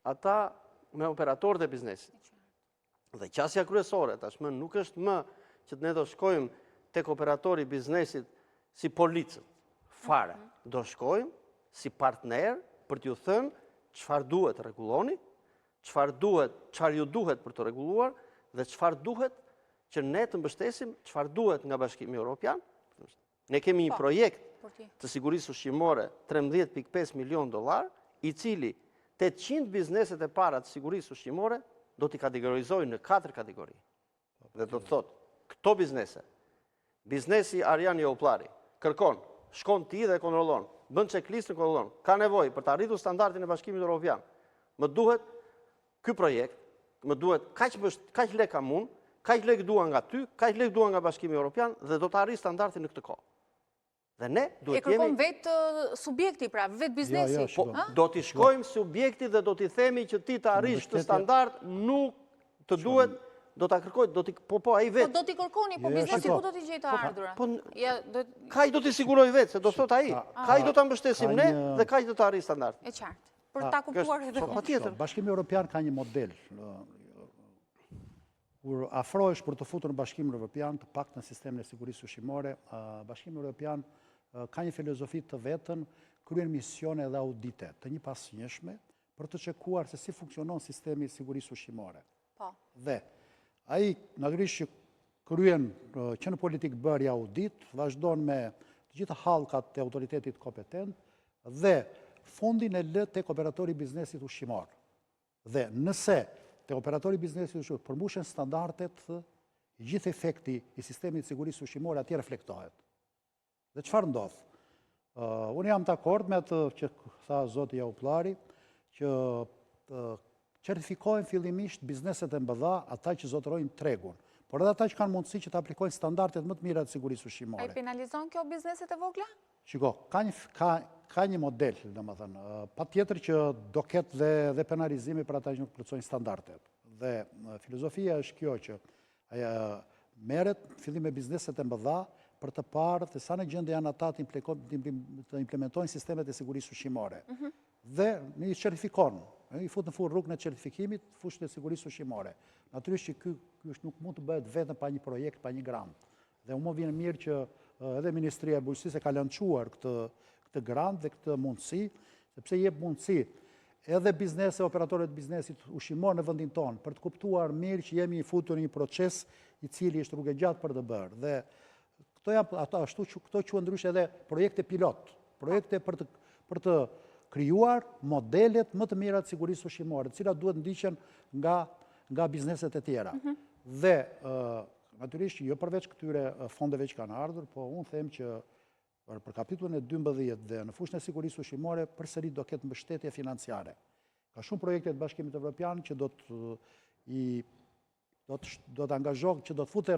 ata me operatorët e biznesit. Dhe qasja kryesore, tashmë nuk është më që ne do shkojmë tek operatori i biznesit si policët, fare. Do shkojmë si partner për t'ju thënë çfarë duhet rregulloni, çfarë ju duhet për të rregulluar dhe çfarë duhet që ne të mbështesim, çfarë duhet nga Bashkimi Evropian. Ne kemi një projekt të sigurisë ushqimore $13.5 milion, i cili 800 bizneset e para të sigurisë ushqimore do t'i kategorizojnë në 4 kategori. Dhe do të thotë, këto biznese, biznesi Arjan Jollari, kërkon, shkon ti dhe kontrollon, bën checklist në kontrollon, ka nevojë për të arritur standardin e Bashkimit Evropian. Më duhet ky projekt, më duhet kaq lek kam unë, kaq lek dua nga ty, kaq lek dua nga Bashkimi Evropian dhe do të arrijë standardin në këtë kohë. Dhe ne duhet jemi... E kërkon vetë subjekti, pra, vetë biznesi. Do t'i shkojmë subjekti dhe do t'i themi që ti të arrish të standard, nuk të duhet, do t'a kërkoj, do t'i... Po, ai vetë. Po, do t'i kërkoni, po biznesi ku do t'i gjejë të ardhura? Kaj do t'i siguroj vetë, se do thot ai. Kaj do t'a mbështesim ne dhe kaj do t'a arrijë standard. E qartë. Për ta kuptuar edhe... Bashkimi Evropian ka një model. Kur afrohesh për të futur në Bashkimin Evropian, të paktën në sistemin e sigurisë ushqimore, Bashkimi Evropian ka një filozofi të vetën, kryen misione dhe audite të një pasnjëshme për të çekuar se si funksionon sistemi i sigurisë ushqimore. Dhe ai natyrisht që kryen që në politikë bërja audit, vazhdon me të gjitha hallkat e autoritetit kompetent dhe fondin e lë tek operatori i biznesit ushqimor. Dhe nëse te operatori i biznesit ushqimor përmbushen standardet, gjithë efekti i sistemit të sigurisë ushqimore atje reflektohet. Dhe çfarë ndodh? Unë jam dakord me atë që tha zoti Jollari, që certifikohen fillimisht bizneset e mëdha, ata që zotërojnë tregun, por edhe ata që kanë mundësi që të aplikojnë standardet më të mira të sigurisë ushqimore. Ai penalizon kjo bizneset e vogla? Shiko, ka një model, domethënë, patjetër që do ketë dhe penalizimi për ata që nuk plotësojnë standardet. Dhe filozofia është kjo që merret fillim me bizneset e mëdha për të parë se sa në gjendje janë ata të implementojnë sistemet e sigurisë ushqimore. Dhe i certifikon, i fut në furrë rrugën e certifikimit fushën e sigurisë ushqimore. Natyrisht që ky nuk mund të bëhet vetëm pa një projekt, pa një grant. Dhe më vjen mirë që edhe Ministria e Bujqësisë ka lançuar këtë grant dhe këtë mundësi, sepse jep mundësi edhe biznese, operatorët biznesit ushqimor në vendin tonë, për të kuptuar mirë që jemi futur në një proces i cili është rrugë e gjatë për të bërë. Dhe këto quhen ndryshe edhe projekte pilot, projekte për të krijuar modelet më të mira të sigurisë ushqimore, të cilat duhet ndiqen nga bizneset e tjera. Dhe natyrisht jo përveç këtyre fondeve që kanë ardhur, po unë them që për kapitullin e 12 dhe në fushën e sigurisë ushqimore përsëri do ketë mbështetje financiare. Ka shumë projekte të Bashkimit Evropian që do të angazhohen, që do të futen